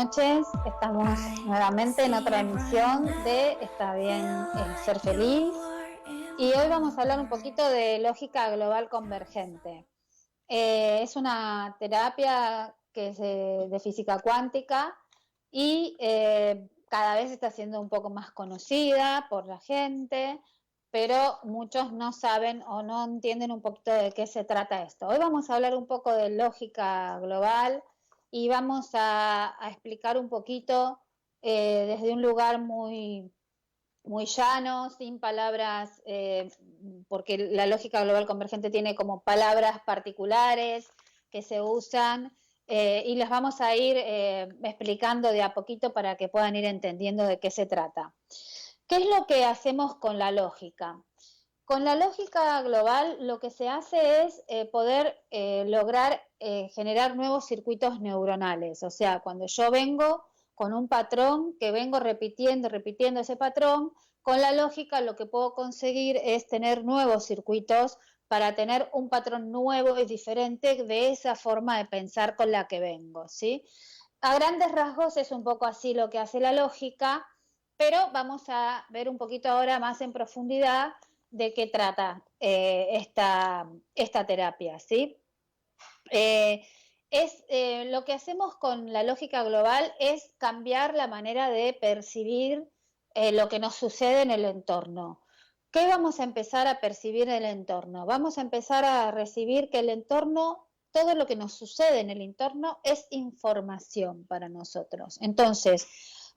noches. Estamos nuevamente en otra emisión de Está bien ser feliz. Y hoy vamos a hablar un poquito de lógica global convergente. Es una terapia que es de física cuántica y cada vez está siendo un poco más conocida por la gente, pero muchos no saben o no entienden un poquito de qué se trata esto. Hoy vamos a hablar un poco de lógica global y vamos a explicar un poquito desde un lugar muy llano, sin palabras, porque la lógica global convergente tiene como palabras particulares que se usan y las vamos a ir explicando de a poquito para que puedan ir entendiendo de qué se trata. ¿Qué es lo que hacemos con la lógica? Con la lógica global lo que se hace es poder lograr generar nuevos circuitos neuronales. O sea, cuando yo vengo con un patrón que vengo repitiendo ese patrón, con la lógica lo que puedo conseguir es tener nuevos circuitos para tener un patrón nuevo y diferente de esa forma de pensar con la que vengo, ¿sí? A grandes rasgos es un poco así lo que hace la lógica, pero vamos a ver un poquito ahora más en profundidad de qué trata esta terapia, ¿sí? Lo que hacemos con la lógica global es cambiar la manera de percibir lo que nos sucede en el entorno. ¿Qué vamos a empezar a percibir en el entorno? Vamos a empezar a recibir que el entorno, todo lo que nos sucede en el entorno es información para nosotros. Entonces,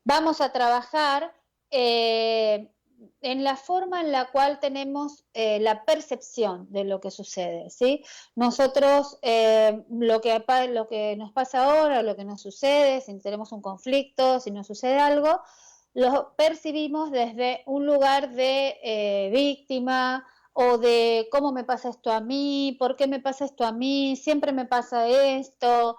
vamos a trabajar en la forma en la cual tenemos la percepción de lo que sucede, ¿sí? Nosotros, lo que nos pasa ahora, lo que nos sucede, si tenemos un conflicto, si nos sucede algo, lo percibimos desde un lugar de víctima o de cómo me pasa esto a mí, por qué me pasa esto a mí, siempre me pasa esto,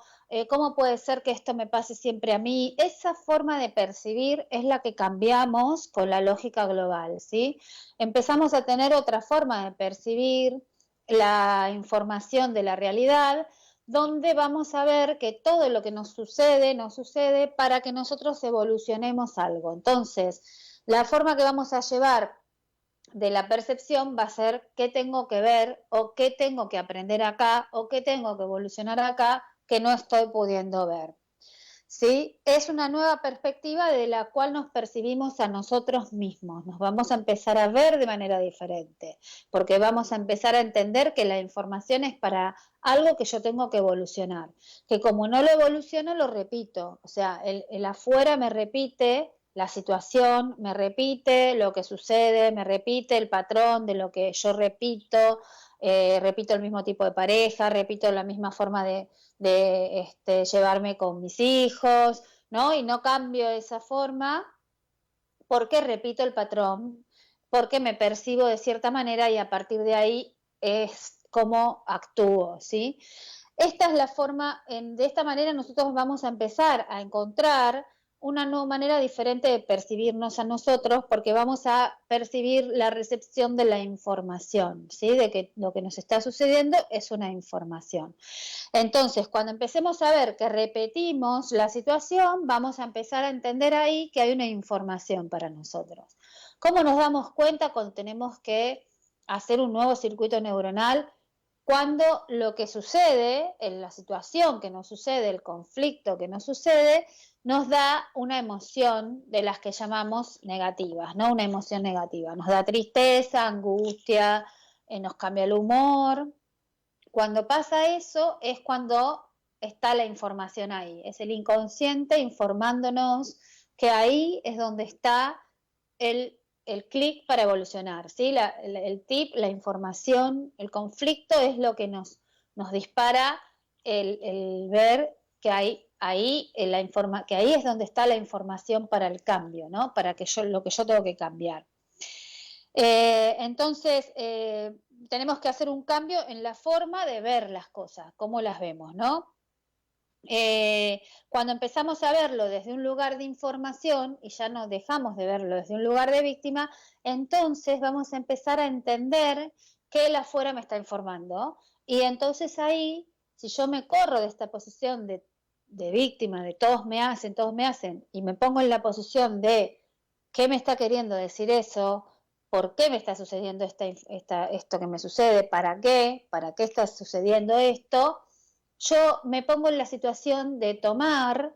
cómo puede ser que esto me pase siempre a mí. Esa forma de percibir es la que cambiamos con la lógica global, ¿sí? Empezamos a tener otra forma de percibir la información de la realidad, donde vamos a ver que todo lo que nos sucede para que nosotros evolucionemos algo. Entonces, la forma que vamos a llevar de la percepción va a ser qué tengo que ver o qué tengo que aprender acá o qué tengo que evolucionar acá que no estoy pudiendo ver. ¿Sí? Es una nueva perspectiva de la cual nos percibimos a nosotros mismos. Nos vamos a empezar a ver de manera diferente, porque vamos a empezar a entender que la información es para algo que yo tengo que evolucionar, que como no lo evoluciono, lo repito. O sea, el afuera me repite la situación, me repite lo que sucede, me repite el patrón de lo que yo repito, repito el mismo tipo de pareja, repito la misma forma de llevarme con mis hijos, ¿no? Y no cambio esa forma porque repito el patrón, porque me percibo de cierta manera y a partir de ahí es como actúo, ¿sí? Esta es la forma, de esta manera nosotros vamos a empezar a encontrar una nueva manera diferente de percibirnos a nosotros, porque vamos a percibir la recepción de la información, ¿sí? De que lo que nos está sucediendo es una información. Entonces, cuando empecemos a ver que repetimos la situación, vamos a empezar a entender ahí que hay una información para nosotros. ¿Cómo nos damos cuenta cuando tenemos que hacer un nuevo circuito neuronal? Cuando lo que sucede, en la situación que nos sucede, el conflicto que nos sucede, nos da una emoción de las que llamamos negativas, ¿no? Una emoción negativa. Nos da tristeza, angustia, nos cambia el humor. Cuando pasa eso es cuando está la información ahí. Es el inconsciente informándonos que ahí es donde está el clic para evolucionar, ¿sí? El tip, la información, el conflicto es lo que nos dispara el ver que hay ahí que ahí es donde está la información para el cambio, ¿no? Para que lo que yo tengo que cambiar. Entonces, tenemos que hacer un cambio en la forma de ver las cosas, cómo las vemos, ¿no? Cuando empezamos a verlo desde un lugar de información y ya no dejamos de verlo desde un lugar de víctima, entonces vamos a empezar a entender que el afuera me está informando y entonces ahí, si yo me corro de esta posición de víctima, de todos me hacen, y me pongo en la posición de qué me está queriendo decir eso, por qué me está sucediendo esto que me sucede, para qué está sucediendo esto, yo me pongo en la situación de tomar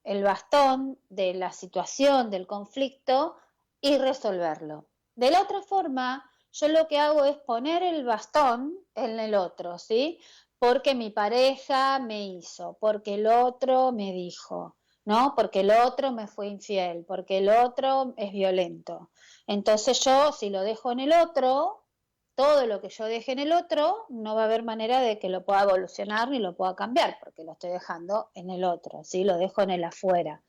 el bastón de la situación, del conflicto, y resolverlo. De la otra forma, yo lo que hago es poner el bastón en el otro, ¿sí? Porque mi pareja me hizo, porque el otro me dijo, ¿no? Porque el otro me fue infiel, porque el otro es violento. Entonces yo, si lo dejo en el otro, todo lo que yo deje en el otro, no va a haber manera de que lo pueda evolucionar ni lo pueda cambiar, porque lo estoy dejando en el otro, ¿sí? Lo dejo en el afuera.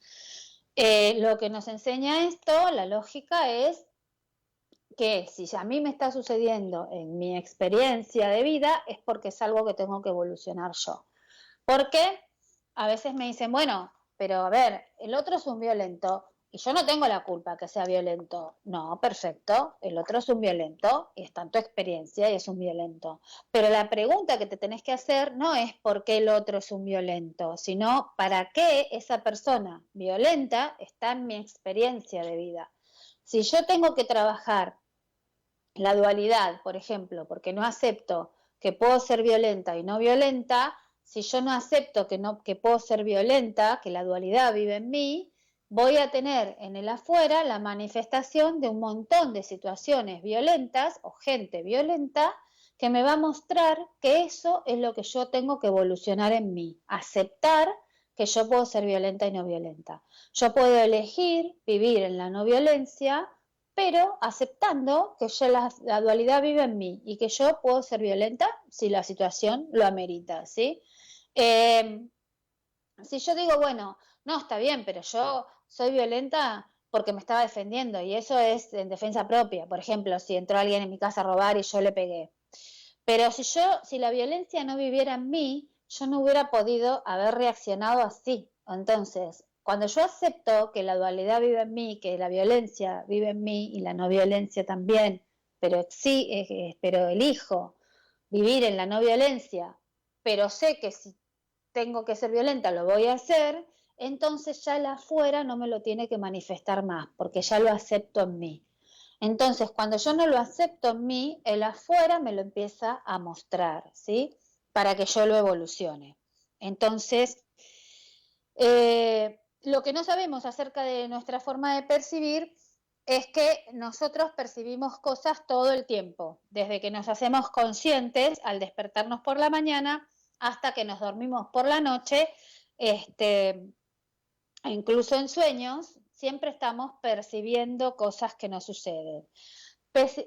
Lo que nos enseña esto, la lógica es que si a mí me está sucediendo en mi experiencia de vida, es porque es algo que tengo que evolucionar yo. Porque a veces me dicen, bueno, pero a ver, el otro es un violento y yo no tengo la culpa que sea violento. No, perfecto, el otro es un violento y está en tu experiencia y es un violento. Pero la pregunta que te tenés que hacer no es por qué el otro es un violento, sino para qué esa persona violenta está en mi experiencia de vida. Si yo tengo que trabajar la dualidad, por ejemplo, porque no acepto que puedo ser violenta y no violenta, si yo no acepto que puedo ser violenta, que la dualidad vive en mí, voy a tener en el afuera la manifestación de un montón de situaciones violentas o gente violenta que me va a mostrar que eso es lo que yo tengo que evolucionar en mí, aceptar que yo puedo ser violenta y no violenta. Yo puedo elegir vivir en la no violencia, pero aceptando que yo la dualidad vive en mí y que yo puedo ser violenta si la situación lo amerita, ¿sí? Eh, si yo digo, bueno, no, está bien, pero yo soy violenta porque me estaba defendiendo y eso es en defensa propia. Por ejemplo, si entró alguien en mi casa a robar y yo le pegué. Pero si la violencia no viviera en mí, yo no hubiera podido haber reaccionado así. Entonces, cuando yo acepto que la dualidad vive en mí, que la violencia vive en mí y la no violencia también, pero sí, pero elijo vivir en la no violencia, pero sé que si tengo que ser violenta lo voy a hacer, entonces ya el afuera no me lo tiene que manifestar más, porque ya lo acepto en mí. Entonces, cuando yo no lo acepto en mí, el afuera me lo empieza a mostrar, ¿sí? Para que yo lo evolucione. Entonces, lo que no sabemos acerca de nuestra forma de percibir es que nosotros percibimos cosas todo el tiempo, desde que nos hacemos conscientes al despertarnos por la mañana hasta que nos dormimos por la noche, incluso en sueños, siempre estamos percibiendo cosas que nos suceden.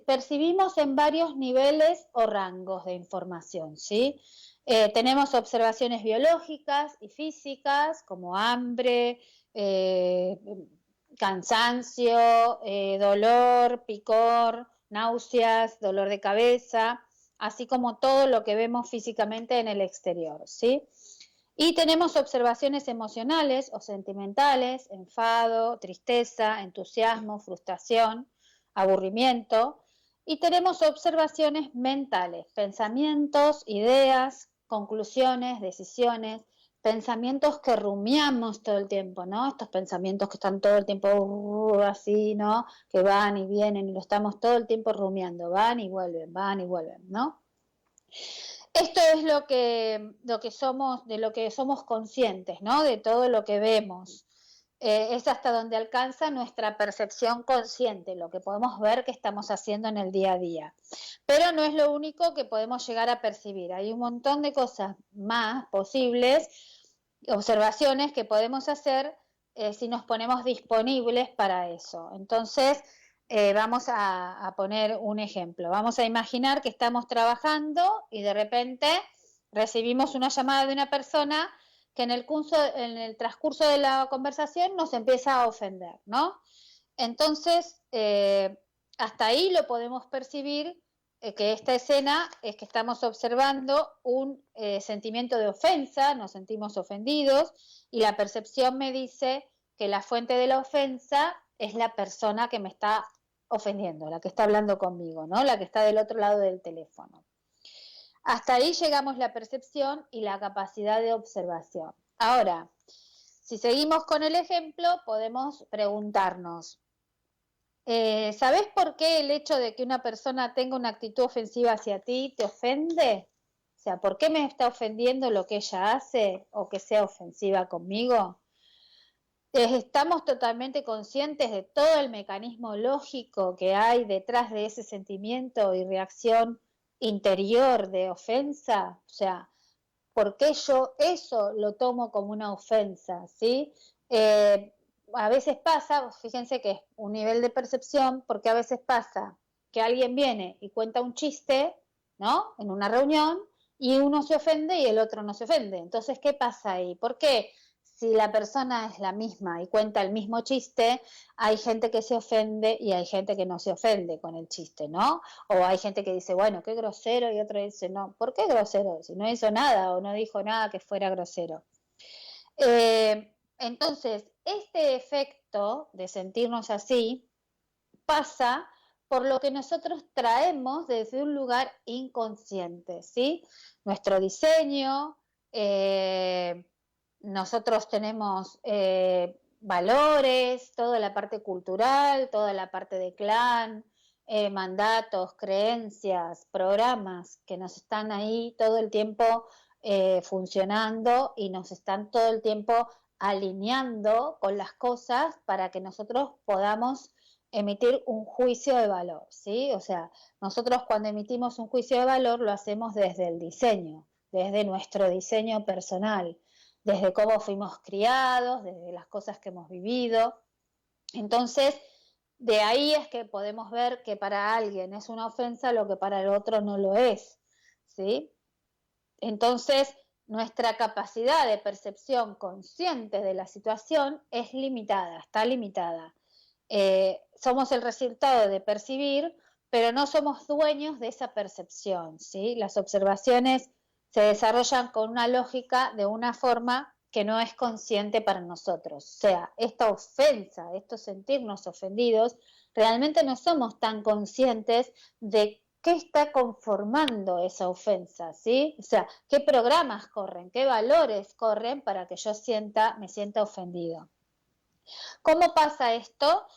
Percibimos en varios niveles o rangos de información, ¿sí? Tenemos observaciones biológicas y físicas como hambre, eh, cansancio, dolor, picor, náuseas, dolor de cabeza, así como todo lo que vemos físicamente en el exterior, ¿sí? Y tenemos observaciones emocionales o sentimentales, enfado, tristeza, entusiasmo, frustración, aburrimiento. Y tenemos observaciones mentales, pensamientos, ideas, conclusiones, decisiones, pensamientos que rumiamos todo el tiempo, ¿no? Estos pensamientos que están todo el tiempo así, ¿no? Que van y vienen y lo estamos todo el tiempo rumiando, van y vuelven, ¿no? Esto es de lo que somos conscientes, ¿no? De todo lo que vemos. Es hasta donde alcanza nuestra percepción consciente, lo que podemos ver que estamos haciendo en el día a día. Pero no es lo único que podemos llegar a percibir. Hay un montón de cosas más posibles, observaciones que podemos hacer si nos ponemos disponibles para eso. Entonces, vamos a poner un ejemplo. Vamos a imaginar que estamos trabajando y de repente recibimos una llamada de una persona que en el transcurso de la conversación nos empieza a ofender, ¿no? Entonces, hasta ahí lo podemos percibir, que esta escena es que estamos observando un sentimiento de ofensa, nos sentimos ofendidos y la percepción me dice que la fuente de la ofensa es la persona que me está ofendiendo, la que está hablando conmigo, ¿no? La que está del otro lado del teléfono. Hasta ahí llegamos la percepción y la capacidad de observación. Ahora, Si seguimos con el ejemplo, podemos preguntarnos, ¿sabés por qué el hecho de que una persona tenga una actitud ofensiva hacia ti te ofende? O sea, ¿por qué me está ofendiendo lo que ella hace o que sea ofensiva conmigo? ¿Estamos totalmente conscientes de todo el mecanismo lógico que hay detrás de ese sentimiento y reacción interior de ofensa? O sea, ¿por qué yo eso lo tomo como una ofensa? ¿Sí? Eh, a veces pasa, fíjense que es un nivel de percepción, porque a veces pasa que alguien viene y cuenta un chiste, ¿no? En una reunión, y uno se ofende y el otro no se ofende. Entonces, ¿qué pasa ahí? ¿Por qué? Si la persona es la misma y cuenta el mismo chiste, hay gente que se ofende y hay gente que no se ofende con el chiste, ¿no? O hay gente que dice, bueno, qué grosero, y otro dice, no, ¿por qué grosero? Si no hizo nada o no dijo nada que fuera grosero. Entonces, este efecto de sentirnos así pasa por lo que nosotros traemos desde un lugar inconsciente, ¿sí? Nuestro diseño, nosotros tenemos valores, toda la parte cultural, toda la parte de clan, mandatos, creencias, programas que nos están ahí todo el tiempo funcionando y nos están todo el tiempo alineando con las cosas para que nosotros podamos emitir un juicio de valor, ¿sí? O sea, nosotros cuando emitimos un juicio de valor lo hacemos desde el diseño, desde nuestro diseño personal, desde cómo fuimos criados, desde las cosas que hemos vivido. Entonces, de ahí es que podemos ver que para alguien es una ofensa lo que para el otro no lo es, ¿sí? Entonces, nuestra capacidad de percepción consciente de la situación es limitada, está limitada. Somos el resultado de percibir, pero no somos dueños de esa percepción, ¿sí? Las observaciones se desarrollan con una lógica de una forma que no es consciente para nosotros. O sea, esta ofensa, esto sentirnos ofendidos, realmente no somos tan conscientes de qué está conformando esa ofensa, ¿sí? O sea, qué programas corren, qué valores corren para que yo me sienta ofendido. ¿Cómo pasa esto?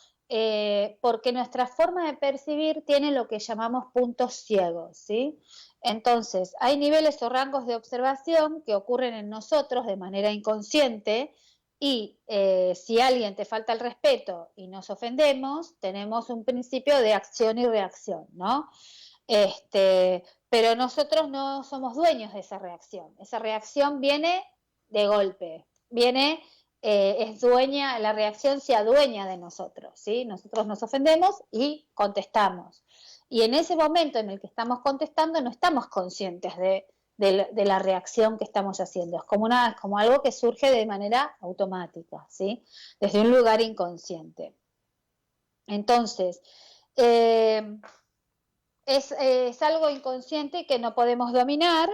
Porque nuestra forma de percibir tiene lo que llamamos puntos ciegos, ¿sí? Entonces, hay niveles o rangos de observación que ocurren en nosotros de manera inconsciente y si alguien te falta el respeto y nos ofendemos, tenemos un principio de acción y reacción, ¿no? Pero nosotros no somos dueños de esa reacción. Esa reacción viene de golpe, viene es dueña, la reacción se adueña de nosotros, ¿sí? Nosotros nos ofendemos y contestamos. Y en ese momento en el que estamos contestando no estamos conscientes de la reacción que estamos haciendo. Es como algo que surge de manera automática, ¿sí? Desde un lugar inconsciente. Entonces, es algo inconsciente que no podemos dominar,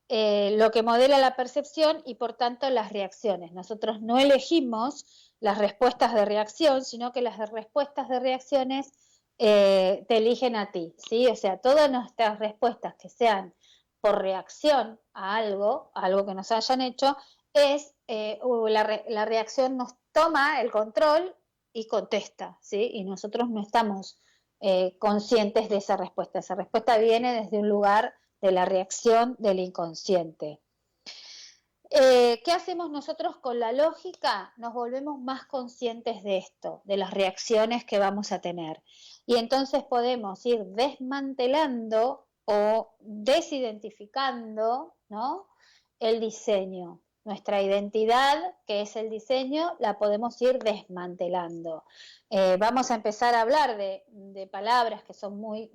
lo que modela la percepción y por tanto las reacciones. Nosotros no elegimos las respuestas de reacción, sino que las respuestas de reacciones te eligen a ti, ¿sí? O sea, todas nuestras respuestas que sean por reacción a algo que nos hayan hecho, la reacción nos toma el control y contesta, ¿sí? Y nosotros no estamos conscientes de esa respuesta. Esa respuesta viene desde un lugar de la reacción del inconsciente. ¿Qué hacemos nosotros con la lógica? Nos volvemos más conscientes de esto, de las reacciones que vamos a tener. Y entonces podemos ir desmantelando o desidentificando, ¿no?, el diseño. Nuestra identidad, que es el diseño, la podemos ir desmantelando. Vamos a empezar a hablar de palabras que son muy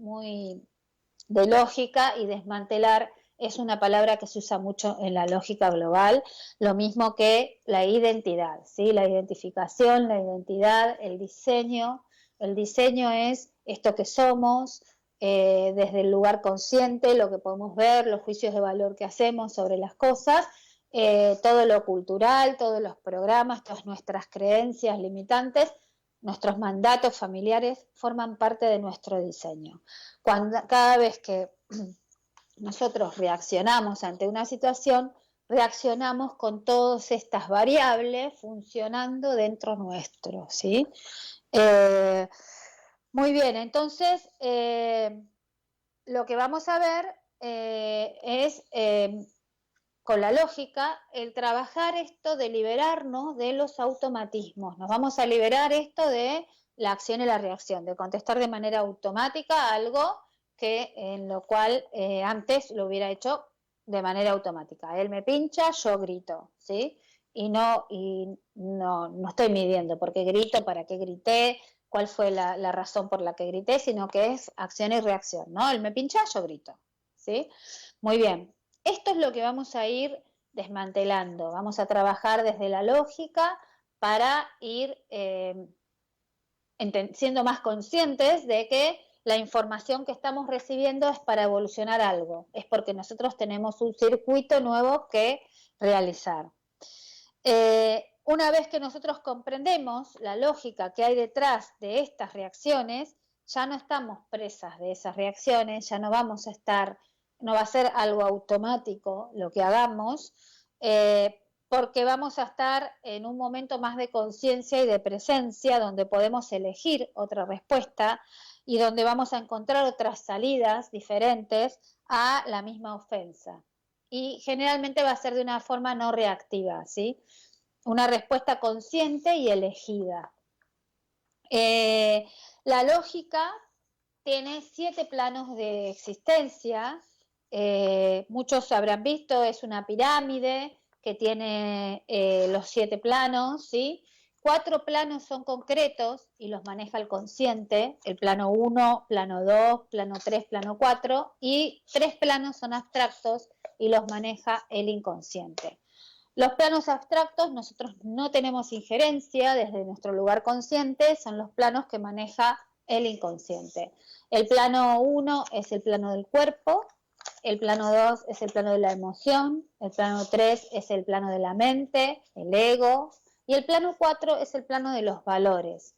de lógica, y desmantelar es una palabra que se usa mucho en la lógica global, lo mismo que la identidad, ¿sí? La identificación, la identidad, el diseño. El diseño es esto que somos, desde el lugar consciente, lo que podemos ver, los juicios de valor que hacemos sobre las cosas, todo lo cultural, todos los programas, todas nuestras creencias limitantes, nuestros mandatos familiares forman parte de nuestro diseño. Cada vez que nosotros reaccionamos ante una situación, reaccionamos con todas estas variables funcionando dentro nuestro, ¿sí? Muy bien, entonces lo que vamos a ver es, con la lógica, el trabajar esto de liberarnos de los automatismos. Nos vamos a liberar esto de la acción y la reacción, de contestar de manera automática a algo que en lo cual antes lo hubiera hecho de manera automática. Él me pincha, yo grito, ¿sí? No estoy midiendo por qué grito, para qué grité, cuál fue la razón por la que grité, sino que es acción y reacción, ¿no? Él me pincha, yo grito, ¿sí? Muy bien. Esto es lo que vamos a ir desmantelando. Vamos a trabajar desde la lógica para ir siendo más conscientes de que la información que estamos recibiendo es para evolucionar algo, es porque nosotros tenemos un circuito nuevo que realizar. Una vez que nosotros comprendemos la lógica que hay detrás de estas reacciones, ya no estamos presas de esas reacciones, ya no vamos a estar, no va a ser algo automático lo que hagamos, porque vamos a estar en un momento más de conciencia y de presencia, donde podemos elegir otra respuesta y donde vamos a encontrar otras salidas diferentes a la misma ofensa. Y generalmente va a ser de una forma no reactiva, ¿sí? Una respuesta consciente y elegida. La lógica tiene 7 planos de existencia. Muchos habrán visto, es una pirámide que tiene los 7 planos, ¿sí? 4 planos son concretos y los maneja el consciente, el plano 1, plano 2, plano 3, plano 4, y 3 planos son abstractos y los maneja el inconsciente. Los planos abstractos nosotros no tenemos injerencia desde nuestro lugar consciente, son los planos que maneja el inconsciente. El plano 1 es el plano del cuerpo, el plano 2 es el plano de la emoción, el plano 3 es el plano de la mente, el ego, y el plano 4 es el plano de los valores.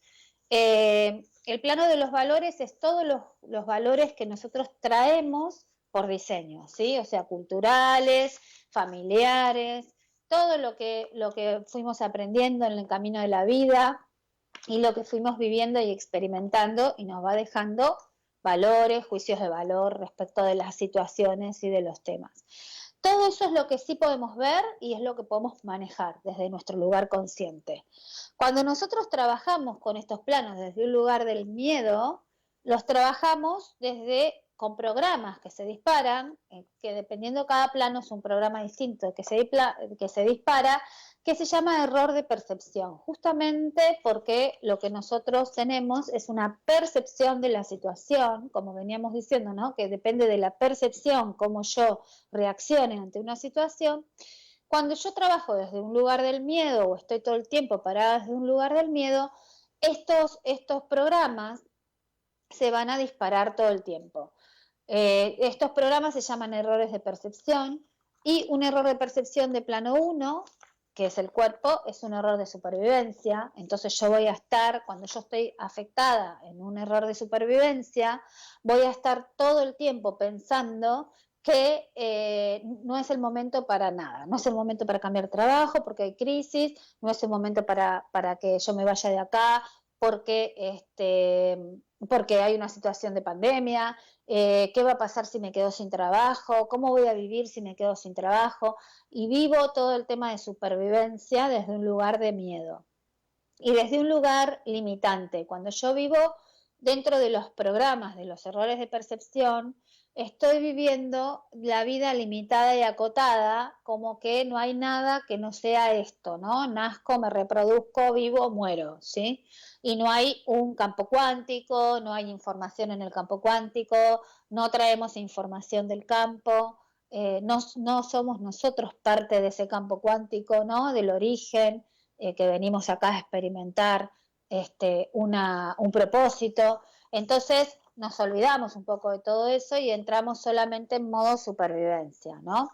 El plano de los valores es todos los valores que nosotros traemos por diseño, ¿sí? O sea, culturales, familiares, todo lo que fuimos aprendiendo en el camino de la vida y lo que fuimos viviendo y experimentando y nos va dejando valores, juicios de valor respecto de las situaciones y de los temas. Todo eso es lo que sí podemos ver y es lo que podemos manejar desde nuestro lugar consciente. Cuando nosotros trabajamos con estos planos desde un lugar del miedo, los trabajamos con programas que se disparan, que dependiendo cada plano es un programa distinto que se dispara, que se llama error de percepción, justamente porque lo que nosotros tenemos es una percepción de la situación, como veníamos diciendo, ¿no? Que depende de la percepción, cómo yo reaccione ante una situación. Cuando yo trabajo desde un lugar del miedo o estoy todo el tiempo parada desde un lugar del miedo, estos programas se van a disparar todo el tiempo. Estos programas se llaman errores de percepción y un error de percepción de plano 1, que es el cuerpo, es un error de supervivencia. Entonces yo voy a estar, cuando yo estoy afectada en un error de supervivencia, voy a estar todo el tiempo pensando que no es el momento para nada, no es el momento para cambiar trabajo porque hay crisis, no es el momento para que yo me vaya de acá porque hay una situación de pandemia, qué va a pasar si me quedo sin trabajo, cómo voy a vivir si me quedo sin trabajo, y vivo todo el tema de supervivencia desde un lugar de miedo y desde un lugar limitante. Cuando yo vivo dentro de los programas de los errores de percepción, estoy viviendo la vida limitada y acotada, como que no hay nada que no sea esto, ¿no? Nazco, me reproduzco, vivo, muero, ¿sí? Y no hay un campo cuántico, no hay información en el campo cuántico, no traemos información del campo, no somos nosotros parte de ese campo cuántico, ¿no? Del origen, que venimos acá a experimentar un propósito. Entonces nos olvidamos un poco de todo eso y entramos solamente en modo supervivencia, ¿no?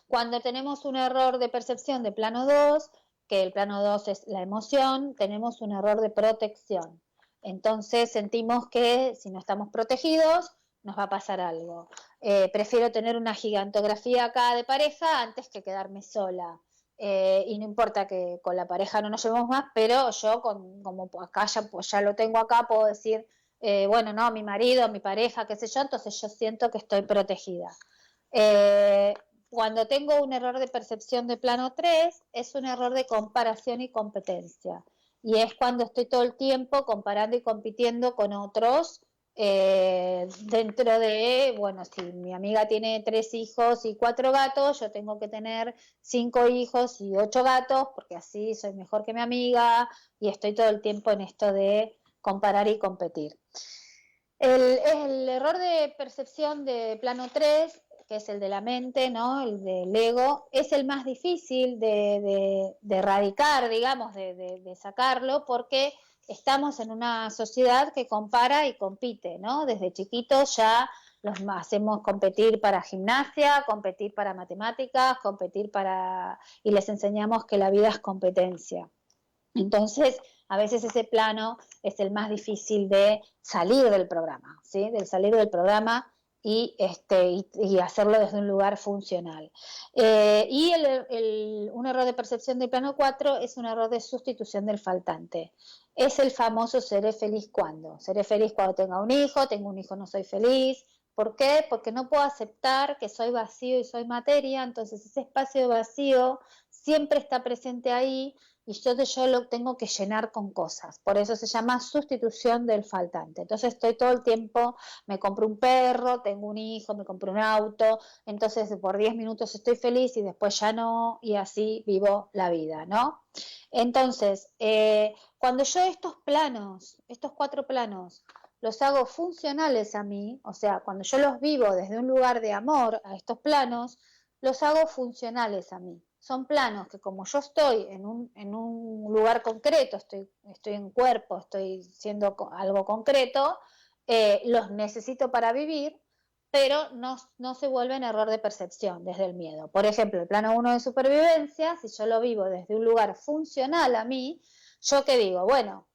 Cuando tenemos un error de percepción de plano 2, que el plano 2 es la emoción, tenemos un error de protección. Entonces sentimos que si no estamos protegidos, nos va a pasar algo. Prefiero tener una gigantografía acá de pareja antes que quedarme sola. Y no importa que con la pareja no nos llevemos más, pero yo como acá ya, pues ya lo tengo acá, puedo decir, bueno, no, mi marido, mi pareja, qué sé yo, entonces yo siento que estoy protegida. Eh, Cuando tengo un error de percepción de plano 3 es un error de comparación y competencia. Y es cuando estoy todo el tiempo comparando y compitiendo con otros dentro de, bueno, si mi amiga tiene 3 hijos y 4 gatos, yo tengo que tener 5 hijos y 8 gatos, porque así soy mejor que mi amiga, y estoy todo el tiempo en esto de comparar y competir. El error de percepción de plano 3, que es el de la mente, ¿no? El del ego, es el más difícil de erradicar, digamos, de sacarlo, porque estamos en una sociedad que compara y compite, ¿no? Desde chiquitos ya los hacemos competir para gimnasia, competir para matemáticas, competir para... y les enseñamos que la vida es competencia. Entonces, a veces ese plano es el más difícil de salir del programa, ¿sí? De salir del programa y hacerlo desde un lugar funcional. Un error de percepción del plano 4 es un error de sustitución del faltante. Es el famoso seré feliz cuando. Seré feliz cuando tengo un hijo, no soy feliz. ¿Por qué? Porque no puedo aceptar que soy vacío y soy materia, entonces ese espacio vacío siempre está presente ahí y yo lo tengo que llenar con cosas. Por eso se llama sustitución del faltante. Entonces estoy todo el tiempo, me compro un perro, tengo un hijo, me compro un auto, entonces por 10 minutos estoy feliz y después ya no, y así vivo la vida, ¿no? Entonces, cuando yo estos 4 planos, los hago funcionales a mí, o sea, cuando yo los vivo desde un lugar de amor a estos planos, los hago funcionales a mí. Son planos que como yo estoy en un lugar concreto, estoy en cuerpo, estoy siendo algo concreto, los necesito para vivir, pero no se vuelven error de percepción desde el miedo. Por ejemplo, el plano 1 de supervivencia, si yo lo vivo desde un lugar funcional a mí, yo que digo, bueno,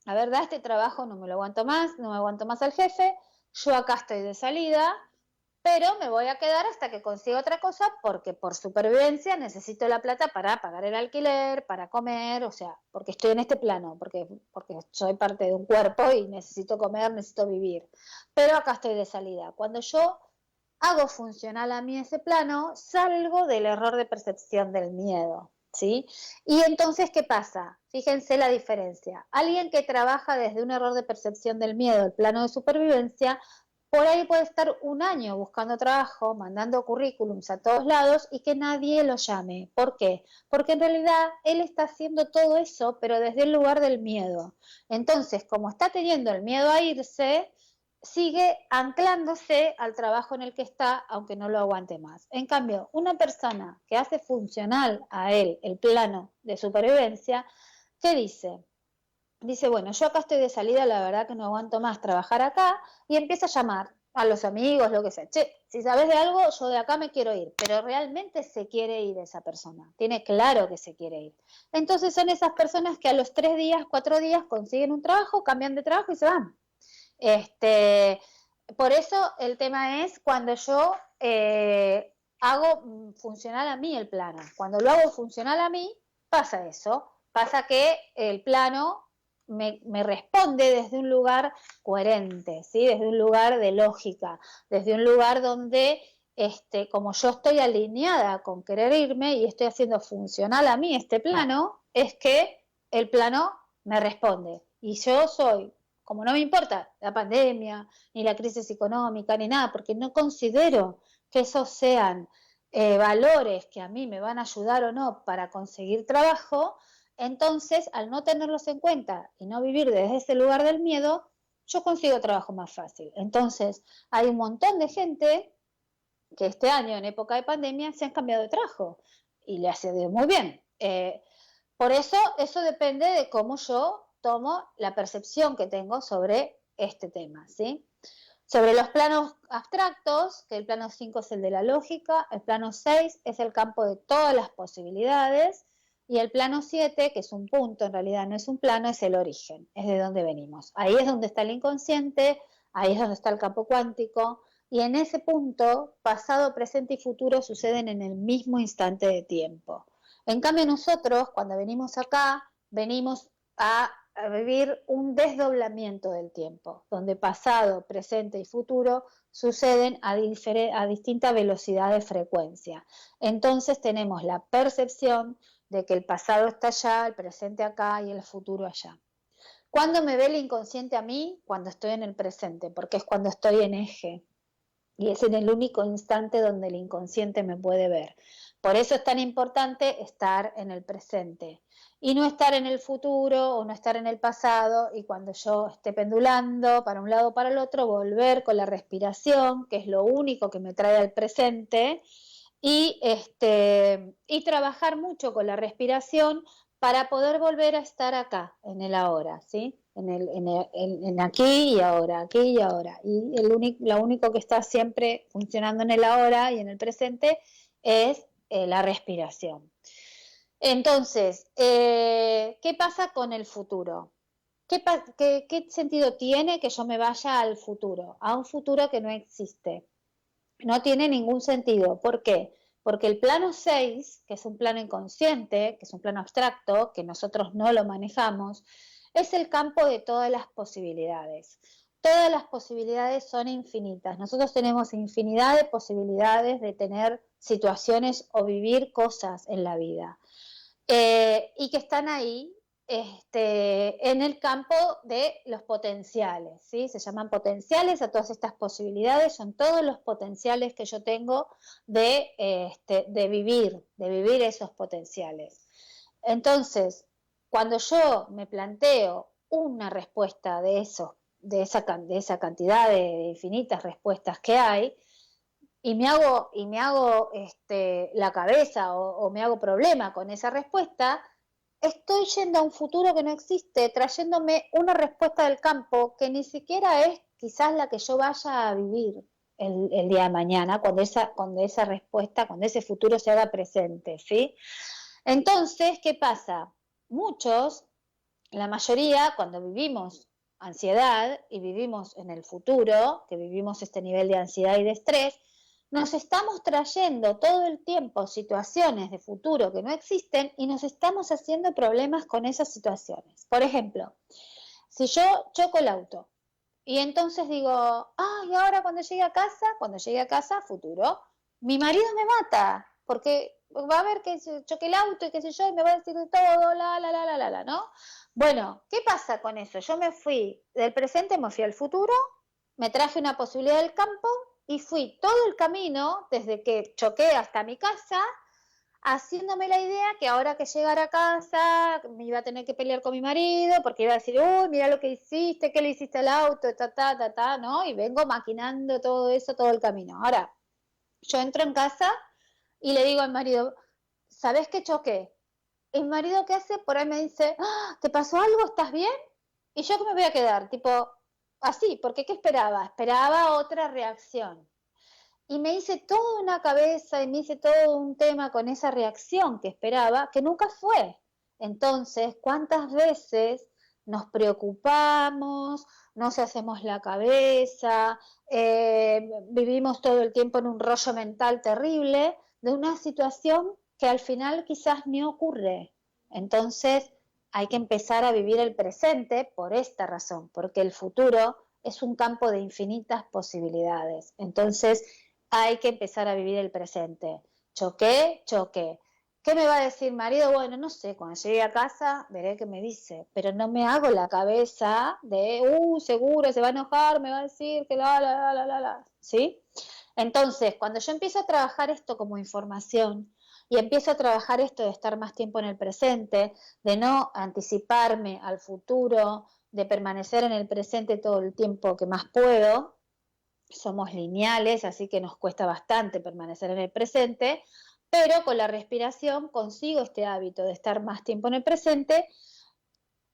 la verdad este trabajo no me lo aguanto más, no me aguanto más al jefe, yo acá estoy de salida, pero me voy a quedar hasta que consiga otra cosa porque por supervivencia necesito la plata para pagar el alquiler, para comer, o sea, porque estoy en este plano, porque soy parte de un cuerpo y necesito comer, necesito vivir. Pero acá estoy de salida. Cuando yo hago funcional a mí ese plano, salgo del error de percepción del miedo, ¿sí? Y entonces, ¿qué pasa? Fíjense la diferencia. Alguien que trabaja desde un error de percepción del miedo, el plano de supervivencia, por ahí puede estar un año buscando trabajo, mandando currículums a todos lados y que nadie lo llame. ¿Por qué? Porque en realidad él está haciendo todo eso, pero desde el lugar del miedo. Entonces, como está teniendo el miedo a irse, sigue anclándose al trabajo en el que está, aunque no lo aguante más. En cambio, una persona que hace funcional a él el plano de supervivencia, ¿qué dice? Dice, bueno, yo acá estoy de salida, la verdad que no aguanto más trabajar acá, y empieza a llamar a los amigos, lo que sea. Che, si sabes de algo, yo de acá me quiero ir, pero realmente se quiere ir esa persona, tiene claro que se quiere ir. Entonces son esas personas que a los 3 días, 4 días consiguen un trabajo, cambian de trabajo y se van. Este, por eso el tema es cuando yo hago funcional a mí el plano. Cuando lo hago funcional a mí, pasa eso. Pasa que el plano me responde desde un lugar coherente, ¿sí? Desde un lugar de lógica, desde un lugar donde, como yo estoy alineada con querer irme y estoy haciendo funcional a mí este plano, es que el plano me responde. Y yo soy, como no me importa la pandemia, ni la crisis económica, ni nada, porque no considero que esos sean valores que a mí me van a ayudar o no para conseguir trabajo, entonces, al no tenerlos en cuenta y no vivir desde ese lugar del miedo, yo consigo trabajo más fácil. Entonces, hay un montón de gente que este año, en época de pandemia, se han cambiado de trabajo y le ha sido muy bien. Por eso depende de cómo yo tomo la percepción que tengo sobre este tema, ¿sí? Sobre los planos abstractos, que el plano 5 es el de la lógica, el plano 6 es el campo de todas las posibilidades, y el plano 7, que es un punto, en realidad no es un plano, es el origen, es de donde venimos. Ahí es donde está el inconsciente, ahí es donde está el campo cuántico, y en ese punto, pasado, presente y futuro suceden en el mismo instante de tiempo. En cambio nosotros, cuando venimos acá, venimos a vivir un desdoblamiento del tiempo, donde pasado, presente y futuro suceden a distinta velocidad de frecuencia. Entonces tenemos la percepción de que el pasado está allá, el presente acá y el futuro allá. ¿Cuándo me ve el inconsciente a mí? Cuando estoy en el presente, porque es cuando estoy en eje. Y es en el único instante donde el inconsciente me puede ver. Por eso es tan importante estar en el presente y no estar en el futuro o no estar en el pasado, y cuando yo esté pendulando para un lado o para el otro, volver con la respiración, que es lo único que me trae al presente, y trabajar mucho con la respiración para poder volver a estar acá, en el ahora, ¿sí? En aquí y ahora, aquí y ahora. Y lo único que está siempre funcionando en el ahora y en el presente es la respiración. Entonces, ¿qué pasa con el futuro? ¿Qué sentido tiene que yo me vaya al futuro? A un futuro que no existe. No tiene ningún sentido. ¿Por qué? Porque el plano 6, que es un plano inconsciente, que es un plano abstracto, que nosotros no lo manejamos, es el campo de todas las posibilidades. Todas las posibilidades son infinitas. Nosotros tenemos infinidad de posibilidades de tener situaciones o vivir cosas en la vida. Y que están ahí en el campo de los potenciales, ¿sí? Se llaman potenciales a todas estas posibilidades, son todos los potenciales que yo tengo de vivir esos potenciales. Entonces, cuando yo me planteo una respuesta de esa cantidad de infinitas respuestas que hay, y me hago la cabeza o me hago problema con esa respuesta, estoy yendo a un futuro que no existe, trayéndome una respuesta del campo que ni siquiera es quizás la que yo vaya a vivir el día de mañana, cuando esa respuesta, cuando ese futuro se haga presente, ¿sí? Entonces, ¿qué pasa? Muchos, la mayoría, cuando vivimos ansiedad y vivimos en el futuro, que vivimos este nivel de ansiedad y de estrés, nos estamos trayendo todo el tiempo situaciones de futuro que no existen y nos estamos haciendo problemas con esas situaciones. Por ejemplo, si yo choco el auto y entonces digo, y ahora cuando llegue a casa, futuro, mi marido me mata, porque va a ver que choque el auto y qué sé yo, y me va a decir de todo, ¿no? Bueno, ¿qué pasa con eso? Yo me fui del presente, me fui al futuro, me traje una posibilidad del campo y fui todo el camino, desde que choqué hasta mi casa, haciéndome la idea que ahora que llegara a casa me iba a tener que pelear con mi marido porque iba a decir, uy, mira lo que hiciste, qué le hiciste al auto, ¿no? Y vengo maquinando todo eso todo el camino. Ahora, yo entro en casa y le digo al marido, ¿sabes qué choqué? El marido, ¿qué hace? Por ahí me dice, ¿te pasó algo? ¿Estás bien? Y yo que me voy a quedar, tipo, así, porque ¿qué esperaba? Esperaba otra reacción. Y me hice toda una cabeza y me hice todo un tema con esa reacción que esperaba, que nunca fue. Entonces, ¿cuántas veces nos preocupamos, nos hacemos la cabeza, vivimos todo el tiempo en un rollo mental terrible de una situación que al final quizás ni ocurre? Entonces, hay que empezar a vivir el presente por esta razón, porque el futuro es un campo de infinitas posibilidades. Entonces, hay que empezar a vivir el presente. Choqué. ¿Qué me va a decir marido? Bueno, no sé, cuando llegue a casa veré qué me dice, pero no me hago la cabeza de, seguro se va a enojar, me va a decir que ¿sí? Entonces, cuando yo empiezo a trabajar esto como información y empiezo a trabajar esto de estar más tiempo en el presente, de no anticiparme al futuro, de permanecer en el presente todo el tiempo que más puedo, somos lineales, así que nos cuesta bastante permanecer en el presente, pero con la respiración consigo este hábito de estar más tiempo en el presente,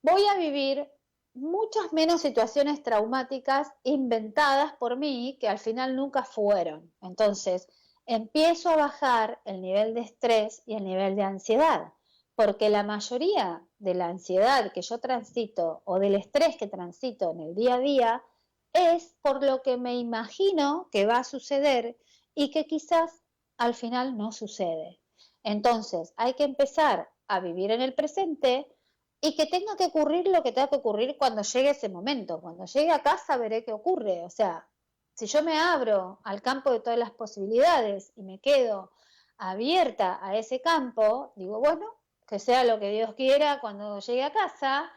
voy a vivir muchas menos situaciones traumáticas inventadas por mí que al final nunca fueron. Entonces, empiezo a bajar el nivel de estrés y el nivel de ansiedad, porque la mayoría de la ansiedad que yo transito o del estrés que transito en el día a día es por lo que me imagino que va a suceder y que quizás al final no sucede. Entonces, hay que empezar a vivir en el presente y que tenga que ocurrir lo que tenga que ocurrir cuando llegue ese momento. Cuando llegue a casa veré qué ocurre. O sea, si yo me abro al campo de todas las posibilidades y me quedo abierta a ese campo, digo, bueno, que sea lo que Dios quiera cuando llegue a casa,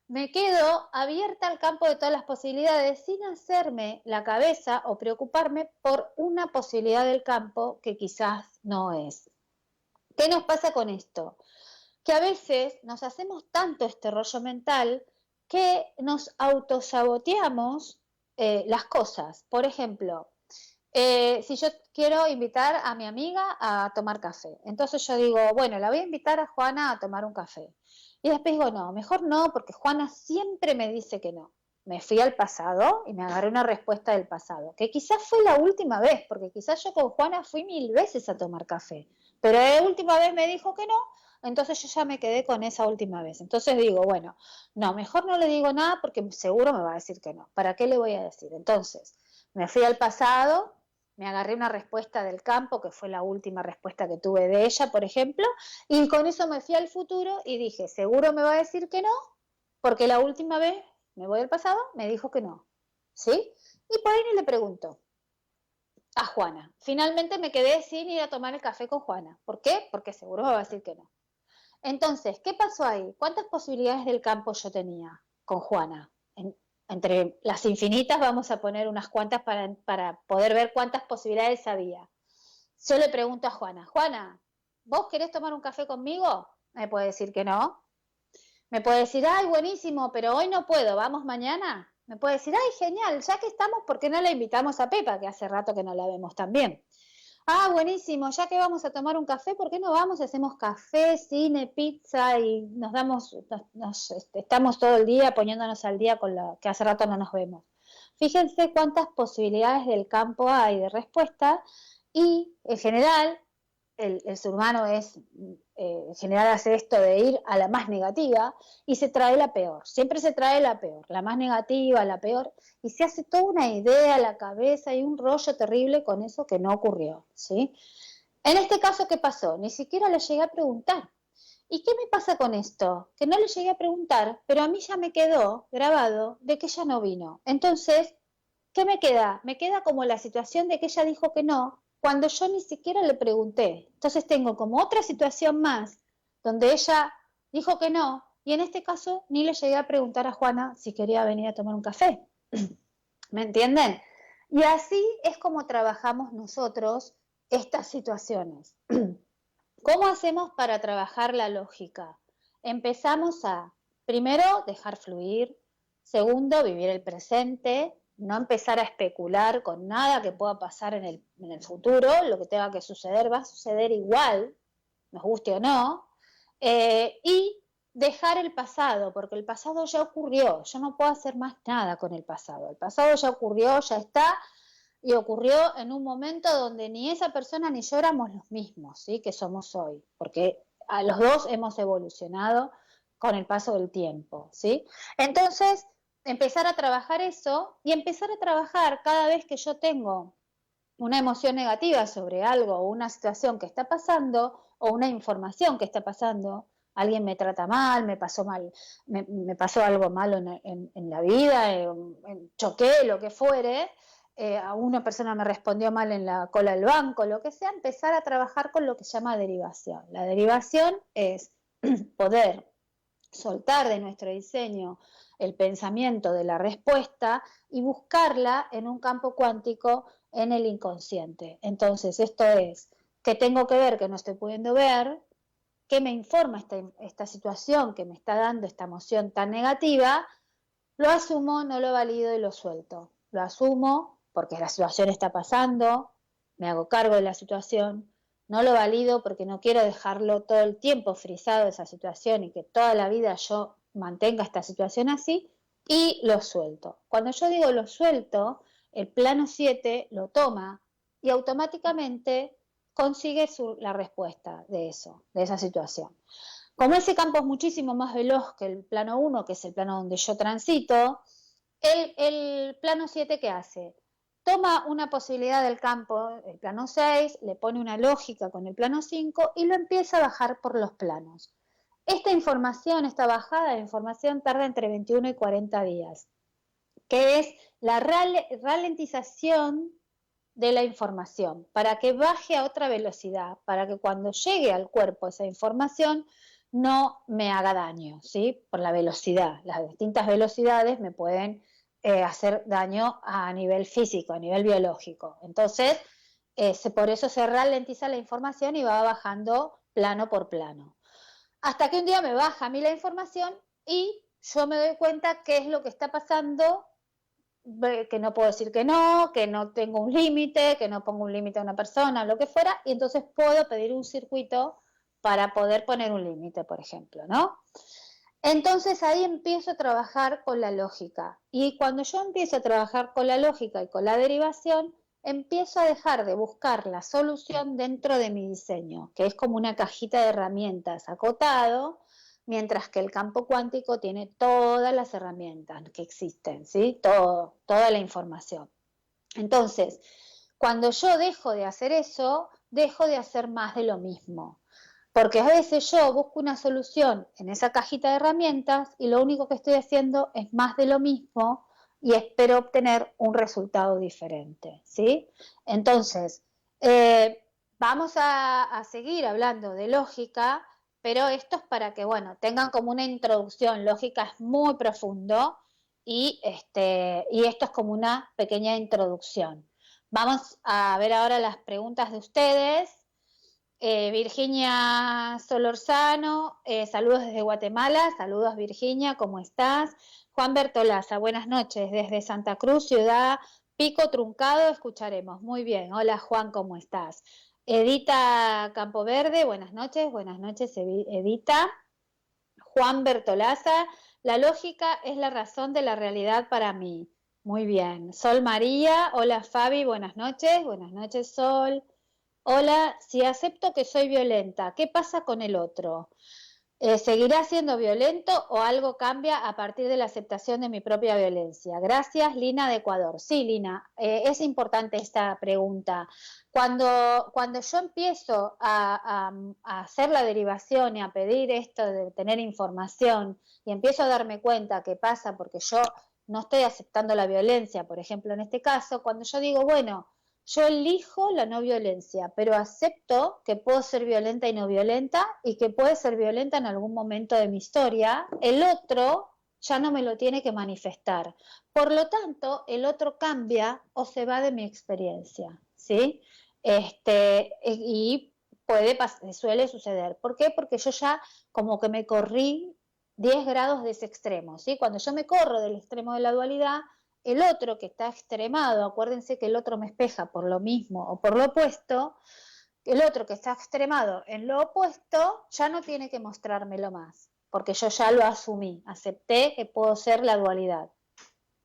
me quedo abierta al campo de todas las posibilidades sin hacerme la cabeza o preocuparme por una posibilidad del campo que quizás no es. ¿Qué nos pasa con esto? Que a veces nos hacemos tanto este rollo mental que nos autosaboteamos las cosas. Por ejemplo, si yo quiero invitar a mi amiga a tomar café, entonces yo digo, bueno, la voy a invitar a Juana a tomar un café. Y después digo, no, mejor no, porque Juana siempre me dice que no. Me fui al pasado y me agarré una respuesta del pasado, que quizás fue la última vez, porque quizás yo con Juana fui 1000 veces a tomar café, pero la última vez me dijo que no, entonces yo ya me quedé con esa última vez. Entonces digo, bueno, no, mejor no le digo nada porque seguro me va a decir que no. ¿Para qué le voy a decir? Entonces, me fui al pasado, me agarré una respuesta del campo, que fue la última respuesta que tuve de ella, por ejemplo, y con eso me fui al futuro y dije, seguro me va a decir que no, porque la última vez, me voy al pasado, me dijo que no, ¿sí? Y por ahí le pregunto a Juana. Finalmente me quedé sin ir a tomar el café con Juana. ¿Por qué? Porque seguro me va a decir que no. Entonces, ¿qué pasó ahí? ¿Cuántas posibilidades del campo yo tenía con Juana? Entre las infinitas vamos a poner unas cuantas para poder ver cuántas posibilidades había. Yo le pregunto a Juana, Juana, ¿vos querés tomar un café conmigo? Me puede decir que no. Me puede decir, ay, buenísimo, pero hoy no puedo, ¿vamos mañana? Me puede decir, ay, genial, ya que estamos, ¿por qué no la invitamos a Pepa, que hace rato que no la vemos también? Ah, buenísimo, ya que vamos a tomar un café, ¿por qué no vamos y hacemos café, cine, pizza y nos damos, estamos todo el día poniéndonos al día con lo que hace rato no nos vemos? Fíjense cuántas posibilidades del campo hay de respuesta y en general el ser humano es, en general hace esto de ir a la más negativa y se trae la peor, siempre se trae la peor, la más negativa, la peor, y se hace toda una idea a la cabeza y un rollo terrible con eso que no ocurrió, ¿sí? En este caso, ¿qué pasó? Ni siquiera le llegué a preguntar. ¿Y qué me pasa con esto? Que no le llegué a preguntar, pero a mí ya me quedó grabado de que ella no vino. Entonces, ¿qué me queda? Me queda como la situación de que ella dijo que no, cuando yo ni siquiera le pregunté. Entonces tengo como otra situación más, donde ella dijo que no, y en este caso ni le llegué a preguntar a Juana si quería venir a tomar un café. ¿Me entienden? Y así es como trabajamos nosotros estas situaciones. ¿Cómo hacemos para trabajar la lógica? Empezamos a, primero, dejar fluir. Segundo, vivir el presente. No empezar a especular con nada que pueda pasar en el futuro. Lo que tenga que suceder va a suceder igual, nos guste o no. Y dejar el pasado, porque el pasado ya ocurrió. Yo no puedo hacer más nada con el pasado. El pasado ya ocurrió, ya está, y ocurrió en un momento donde ni esa persona ni yo éramos los mismos, ¿sí? Que somos hoy, porque a los dos hemos evolucionado con el paso del tiempo, ¿sí? Entonces, empezar a trabajar eso y empezar a trabajar cada vez que yo tengo una emoción negativa sobre algo o una situación que está pasando o una información que está pasando, alguien me trata mal, me pasó mal, me pasó algo malo en la vida, choqué, lo que fuere, a una persona me respondió mal en la cola del banco, lo que sea, empezar a trabajar con lo que se llama derivación. La derivación es poder soltar de nuestro diseño el pensamiento de la respuesta y buscarla en un campo cuántico en el inconsciente. Entonces, esto es, ¿qué tengo que ver que no estoy pudiendo ver? ¿Qué me informa esta situación que me está dando esta emoción tan negativa? Lo asumo, no lo valido y lo suelto. Lo asumo porque la situación está pasando, me hago cargo de la situación, no lo valido porque no quiero dejarlo todo el tiempo frisado esa situación y que toda la vida yo mantenga esta situación así, y lo suelto. Cuando yo digo lo suelto, el plano 7 lo toma y automáticamente consigue la respuesta de eso, de esa situación. Como ese campo es muchísimo más veloz que el plano 1, que es el plano donde yo transito, El plano 7, ¿qué hace? Toma una posibilidad del campo, el plano 6, le pone una lógica con el plano 5 y lo empieza a bajar por los planos. Esta información, esta bajada de información tarda entre 21 y 40 días, que es la ralentización de la información, para que baje a otra velocidad, para que cuando llegue al cuerpo esa información no me haga daño, ¿sí? Por la velocidad. Las distintas velocidades me pueden hacer daño a nivel físico, a nivel biológico. Entonces, por eso se ralentiza la información y va bajando plano por plano. Hasta que un día me baja a mí la información y yo me doy cuenta qué es lo que está pasando, que no puedo decir que no tengo un límite, que no pongo un límite a una persona, lo que fuera, y entonces puedo pedir un circuito para poder poner un límite, por ejemplo, ¿no? Entonces ahí empiezo a trabajar con la lógica. Y cuando yo empiezo a trabajar con la lógica y con la derivación, empiezo a dejar de buscar la solución dentro de mi diseño, que es como una cajita de herramientas acotado, mientras que el campo cuántico tiene todas las herramientas que existen, ¿sí? Toda la información. Entonces, cuando yo dejo de hacer eso, dejo de hacer más de lo mismo. Porque a veces yo busco una solución en esa cajita de herramientas y lo único que estoy haciendo es más de lo mismo y espero obtener un resultado diferente, ¿sí? Entonces, vamos a seguir hablando de lógica, pero esto es para que, bueno, tengan como una introducción. Lógica es muy profundo y esto es como una pequeña introducción. Vamos a ver ahora las preguntas de ustedes. Virginia Solorzano, saludos desde Guatemala, saludos Virginia, ¿cómo estás? Juan Bertolaza, buenas noches, desde Santa Cruz, ciudad Pico Truncado, escucharemos. Muy bien, hola Juan, ¿cómo estás? Edita Campoverde, buenas noches Edita. Juan Bertolaza, la lógica es la razón de la realidad para mí. Muy bien. Sol María, hola Fabi, buenas noches Sol. Hola, si acepto que soy violenta, ¿qué pasa con el otro? ¿Seguirá siendo violento o algo cambia a partir de la aceptación de mi propia violencia? Gracias, Lina de Ecuador. Sí, Lina, es importante esta pregunta. Cuando yo empiezo a hacer la derivación y a pedir esto de tener información y empiezo a darme cuenta qué pasa porque yo no estoy aceptando la violencia, por ejemplo, en este caso, cuando yo digo, bueno, yo elijo la no violencia, pero acepto que puedo ser violenta y no violenta y que puede ser violenta en algún momento de mi historia. El otro ya no me lo tiene que manifestar. Por lo tanto, el otro cambia o se va de mi experiencia, ¿sí? Y suele suceder. ¿Por qué? Porque yo ya como que me corrí 10 grados de ese extremo, ¿sí? Cuando yo me corro del extremo de la dualidad, el otro que está extremado, acuérdense que el otro me espeja por lo mismo o por lo opuesto, el otro que está extremado en lo opuesto ya no tiene que mostrármelo más, porque yo ya lo asumí, acepté que puedo ser la dualidad,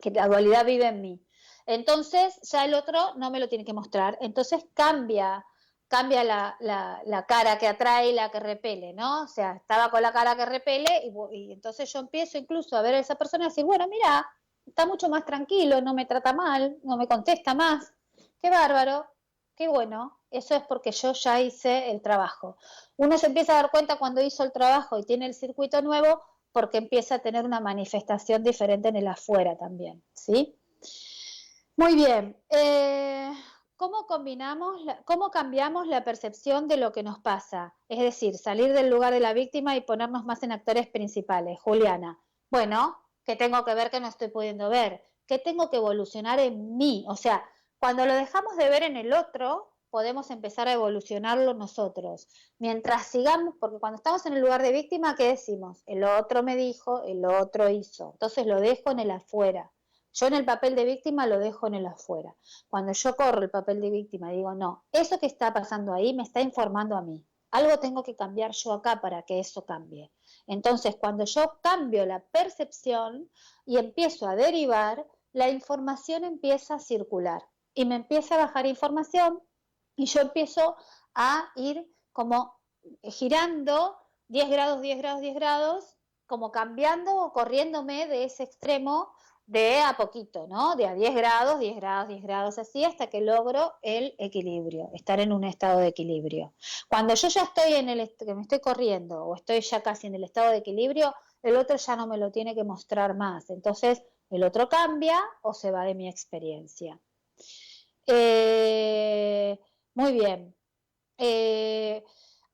que la dualidad vive en mí. Entonces ya el otro no me lo tiene que mostrar, entonces cambia la cara que atrae y la que repele, ¿no? O sea, estaba con la cara que repele y entonces yo empiezo incluso a ver a esa persona y decir, bueno, mira, está mucho más tranquilo, no me trata mal, no me contesta más, qué bárbaro, qué bueno, eso es porque yo ya hice el trabajo. Uno se empieza a dar cuenta cuando hizo el trabajo y tiene el circuito nuevo porque empieza a tener una manifestación diferente en el afuera también, ¿sí? Muy bien. ¿Cómo cambiamos la percepción de lo que nos pasa? Es decir, salir del lugar de la víctima y ponernos más en actores principales. Juliana, bueno, ¿qué tengo que ver que no estoy pudiendo ver? ¿Qué tengo que evolucionar en mí? O sea, cuando lo dejamos de ver en el otro, podemos empezar a evolucionarlo nosotros. Mientras sigamos, porque cuando estamos en el lugar de víctima, ¿qué decimos? El otro me dijo, el otro hizo. Entonces lo dejo en el afuera. Yo en el papel de víctima lo dejo en el afuera. Cuando yo corro el papel de víctima, digo, no, eso que está pasando ahí me está informando a mí. Algo tengo que cambiar yo acá para que eso cambie. Entonces, cuando yo cambio la percepción y empiezo a derivar, la información empieza a circular y me empieza a bajar información y yo empiezo a ir como girando 10 grados, 10 grados, 10 grados, como cambiando o corriéndome de ese extremo de a poquito, ¿no? De a 10 grados, 10 grados, 10 grados, así hasta que logro el equilibrio, estar en un estado de equilibrio. Cuando yo ya estoy que me estoy corriendo o estoy ya casi en el estado de equilibrio, el otro ya no me lo tiene que mostrar más. Entonces, el otro cambia o se va de mi experiencia. Muy bien.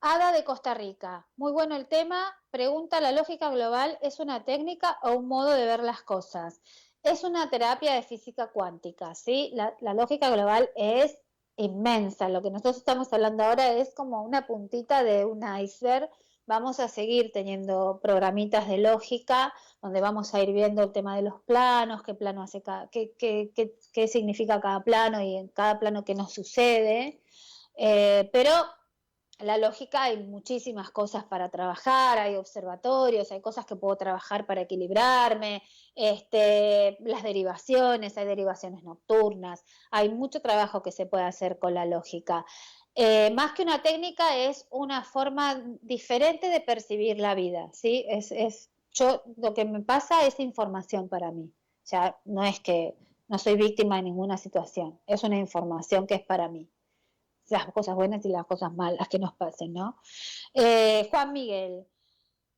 Ada de Costa Rica. Muy bueno el tema. Pregunta, ¿la lógica global es una técnica o un modo de ver las cosas? Es una terapia de física cuántica, ¿sí? La lógica global es inmensa. Lo que nosotros estamos hablando ahora es como una puntita de un iceberg. Vamos a seguir teniendo programitas de lógica donde vamos a ir viendo el tema de los planos, qué plano hace qué significa cada plano y en cada plano qué nos sucede. Pero la lógica hay muchísimas cosas para trabajar, hay observatorios, hay cosas que puedo trabajar para equilibrarme, las derivaciones, hay derivaciones nocturnas, hay mucho trabajo que se puede hacer con la lógica. Más que una técnica es una forma diferente de percibir la vida, ¿sí? Lo que me pasa es información para mí, o sea, no es que no soy víctima de ninguna situación, es una información que es para mí las cosas buenas y las cosas malas que nos pasen, ¿no? Juan Miguel,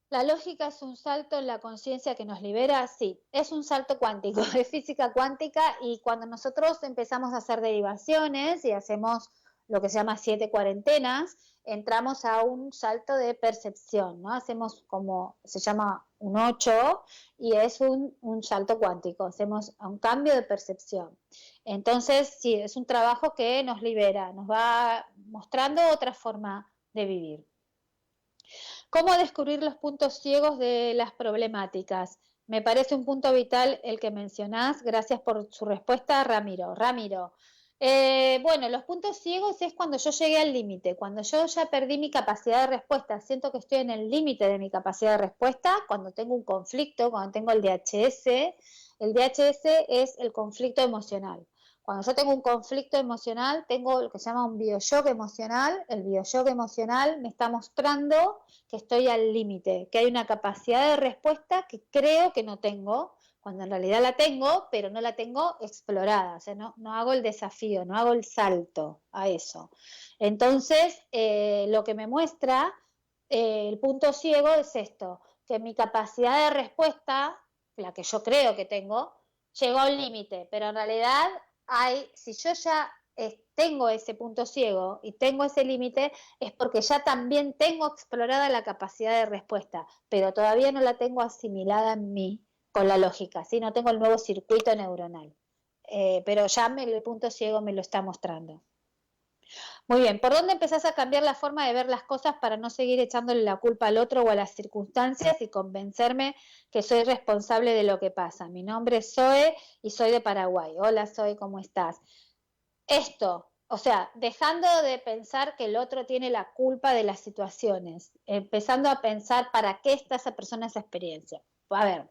¿la lógica es un salto en la conciencia que nos libera? Sí, es un salto cuántico, es física cuántica y cuando nosotros empezamos a hacer derivaciones y hacemos lo que se llama 7 cuarentenas, entramos a un salto de percepción, ¿no? Hacemos como, se llama un 8 y es un salto cuántico, hacemos un cambio de percepción. Entonces, sí, es un trabajo que nos libera, nos va mostrando otra forma de vivir. ¿Cómo descubrir los puntos ciegos de las problemáticas? Me parece un punto vital el que mencionás. Gracias por su respuesta, Ramiro. Ramiro, bueno, los puntos ciegos es cuando yo llegué al límite, cuando yo ya perdí mi capacidad de respuesta, siento que estoy en el límite de mi capacidad de respuesta, cuando tengo un conflicto, cuando tengo el DHS. El DHS es el conflicto emocional. Cuando yo tengo un conflicto emocional, tengo lo que se llama un bioshock emocional. El bioshock emocional me está mostrando que estoy al límite, que hay una capacidad de respuesta que creo que no tengo, cuando en realidad la tengo, pero no la tengo explorada, o sea, no hago el desafío, no hago el salto a eso. Entonces, lo que me muestra el punto ciego es esto, que mi capacidad de respuesta, la que yo creo que tengo, llegó a un límite, pero en realidad si yo ya tengo ese punto ciego y tengo ese límite, es porque ya también tengo explorada la capacidad de respuesta, pero todavía no la tengo asimilada en mí con la lógica, ¿sí? No tengo el nuevo circuito neuronal, pero ya el punto ciego me lo está mostrando. Muy bien, ¿por dónde empezás a cambiar la forma de ver las cosas para no seguir echándole la culpa al otro o a las circunstancias y convencerme que soy responsable de lo que pasa? Mi nombre es Zoe y soy de Paraguay. Hola Zoe, ¿cómo estás? O sea, dejando de pensar que el otro tiene la culpa de las situaciones, empezando a pensar para qué está esa persona, esa experiencia. A ver,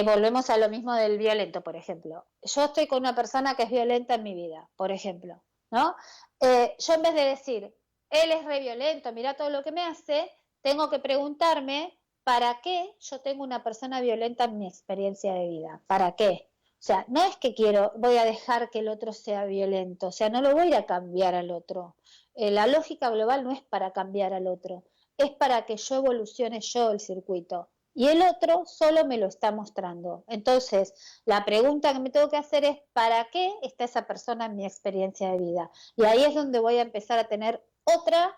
volvemos a lo mismo del violento, por ejemplo. Yo estoy con una persona que es violenta en mi vida, por ejemplo, ¿no? Yo en vez de decir, él es re violento, mira todo lo que me hace, tengo que preguntarme, ¿para qué yo tengo una persona violenta en mi experiencia de vida? ¿Para qué? O sea, no es que voy a dejar que el otro sea violento, o sea, no lo voy a ir a cambiar al otro. La lógica global no es para cambiar al otro, es para que yo evolucione yo el circuito y el otro solo me lo está mostrando. Entonces, la pregunta que me tengo que hacer es, ¿para qué está esa persona en mi experiencia de vida? Y ahí es donde voy a empezar a tener otra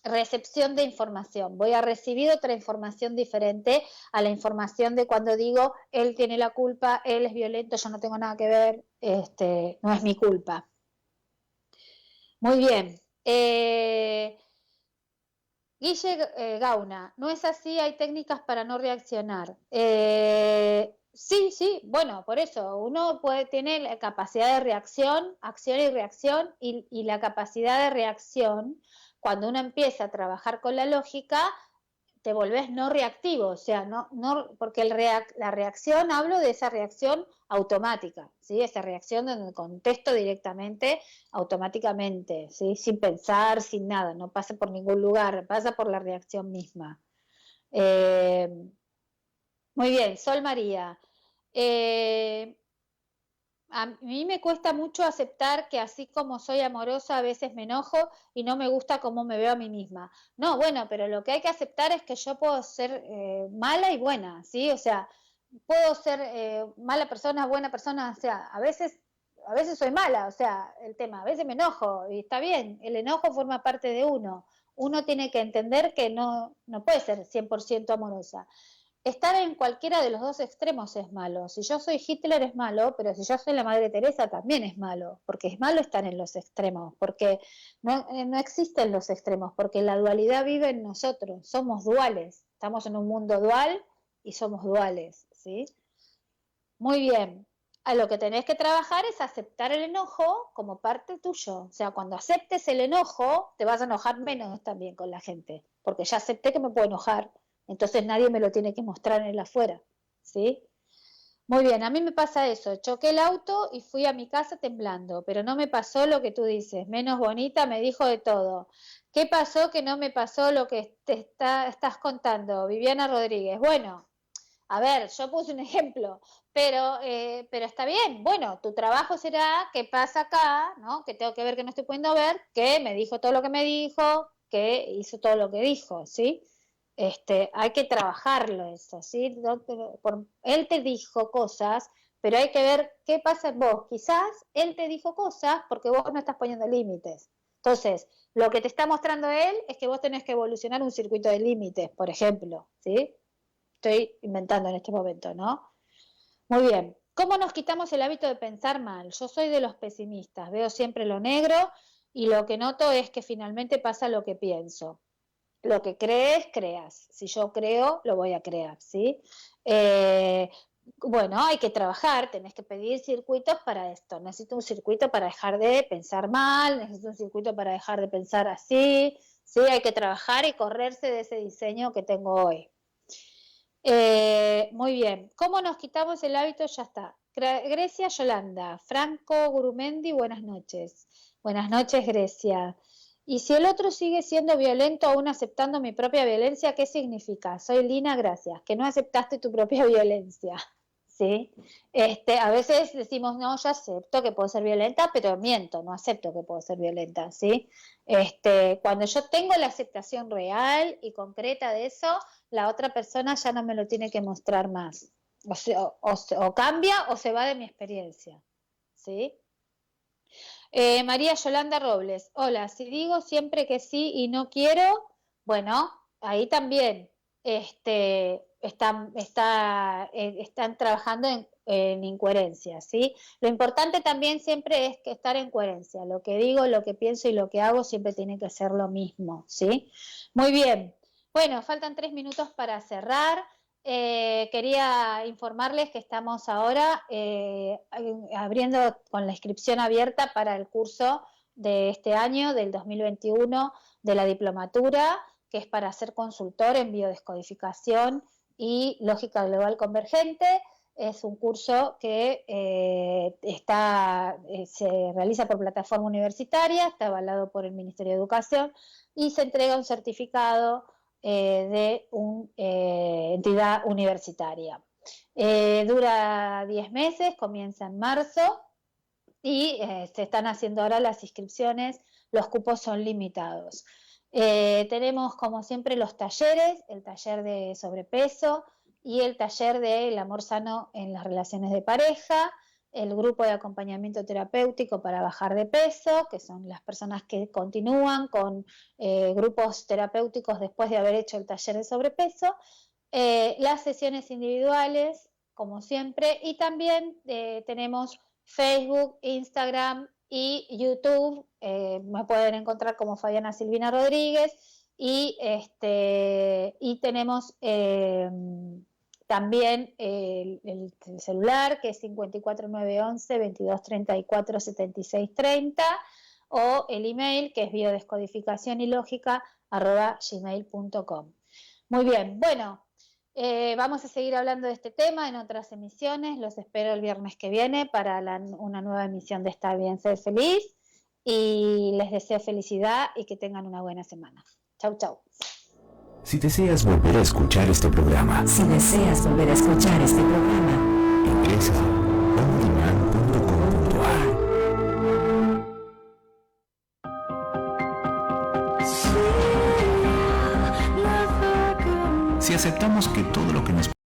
recepción de información. Voy a recibir otra información diferente a la información de cuando digo, él tiene la culpa, él es violento, yo no tengo nada que ver, no es mi culpa. Muy bien. Guille Gauna, no es así, hay técnicas para no reaccionar. Sí, bueno, por eso, uno puede tener la capacidad de reacción, acción y reacción, y la capacidad de reacción, cuando uno empieza a trabajar con la lógica, te volvés no reactivo, o sea, porque la reacción, hablo de esa reacción automática, ¿sí? Esa reacción donde contesto directamente, automáticamente, ¿sí? Sin pensar, sin nada, no pasa por ningún lugar, pasa por la reacción misma. Muy bien, Sol María. A mí me cuesta mucho aceptar que así como soy amorosa, a veces me enojo y no me gusta cómo me veo a mí misma. No, bueno, pero lo que hay que aceptar es que yo puedo ser mala y buena, ¿sí? O sea, puedo ser mala persona, buena persona, o sea, a veces soy mala, o sea, el tema, a veces me enojo y está bien, el enojo forma parte de uno. Uno tiene que entender que no puede ser 100% amorosa. Estar en cualquiera de los dos extremos es malo. Si yo soy Hitler es malo, pero si yo soy la Madre Teresa también es malo, porque es malo estar en los extremos, porque no existen los extremos, porque la dualidad vive en nosotros, somos duales, estamos en un mundo dual y somos duales, ¿sí? Muy bien. A lo que tenés que trabajar es aceptar el enojo como parte tuyo. O sea, cuando aceptes el enojo, te vas a enojar menos también con la gente, porque ya acepté que me puedo enojar, entonces nadie me lo tiene que mostrar en el afuera, ¿sí? Muy bien, a mí me pasa eso, choqué el auto y fui a mi casa temblando, pero no me pasó lo que tú dices, menos bonita me dijo de todo. ¿Qué pasó que no me pasó lo que estás contando, Viviana Rodríguez? Bueno, a ver, yo puse un ejemplo, pero está bien. Bueno, tu trabajo será qué pasa acá, ¿no? Que tengo que ver que no estoy pudiendo ver, que me dijo todo lo que me dijo, que hizo todo lo que dijo, ¿sí? Hay que trabajarlo eso, ¿sí? Él te dijo cosas, pero hay que ver qué pasa en vos. Quizás él te dijo cosas porque vos no estás poniendo límites. Entonces, lo que te está mostrando él es que vos tenés que evolucionar un circuito de límites, por ejemplo, ¿sí? Estoy inventando en este momento, ¿no? Muy bien. ¿Cómo nos quitamos el hábito de pensar mal? Yo soy de los pesimistas, veo siempre lo negro y lo que noto es que finalmente pasa lo que pienso. Lo que crees, creas. Si yo creo, lo voy a crear, ¿sí? Eh, bueno, hay que trabajar, tenés que pedir circuitos para esto. Necesito un circuito para dejar de pensar mal, necesito un circuito para dejar de pensar así, ¿sí? Hay que trabajar y correrse de ese diseño que tengo hoy. Muy bien. ¿Cómo nos quitamos el hábito? Ya está. Grecia Yolanda. Franco Gurumendi, buenas noches. Buenas noches, Grecia. Y si el otro sigue siendo violento, aún aceptando mi propia violencia, ¿qué significa? Soy Lina, gracias. Que no aceptaste tu propia violencia. ¿Sí? A veces decimos, no, yo acepto que puedo ser violenta, pero miento, no acepto que puedo ser violenta, ¿sí? Cuando yo tengo la aceptación real y concreta de eso, la otra persona ya no me lo tiene que mostrar más. O cambia o se va de mi experiencia, ¿sí? María Yolanda Robles, hola, si digo siempre que sí y no quiero, bueno, ahí también están trabajando en incoherencia, ¿sí? Lo importante también siempre es que estar en coherencia, lo que digo, lo que pienso y lo que hago siempre tiene que ser lo mismo, ¿sí? Muy bien, bueno, faltan 3 minutos para cerrar. Quería informarles que estamos ahora abriendo con la inscripción abierta para el curso de este año, del 2021, de la diplomatura, que es para ser consultor en biodescodificación y lógica global convergente. Es un curso que se realiza por plataforma universitaria, está avalado por el Ministerio de Educación y se entrega un certificado de una entidad universitaria. Dura 10 meses, comienza en marzo y se están haciendo ahora las inscripciones, los cupos son limitados. Tenemos como siempre los talleres, el taller de sobrepeso y el taller del amor sano en las relaciones de pareja, el grupo de acompañamiento terapéutico para bajar de peso, que son las personas que continúan con grupos terapéuticos después de haber hecho el taller de sobrepeso, las sesiones individuales, como siempre, y también tenemos Facebook, Instagram y YouTube. Me pueden encontrar como Fabiana Silvina Rodríguez y tenemos también el celular que es 54911 2234 7630 o el email que es biodescodificación y lógica @gmail.com. Muy bien, bueno, vamos a seguir hablando de este tema en otras emisiones. Los espero el viernes que viene para una nueva emisión de Estar Bien, Ser Feliz. Y les deseo felicidad y que tengan una buena semana. Chau, chau. Si deseas volver a escuchar este programa, ingresa a ondemand.com.ar. Si aceptamos que todo lo que nos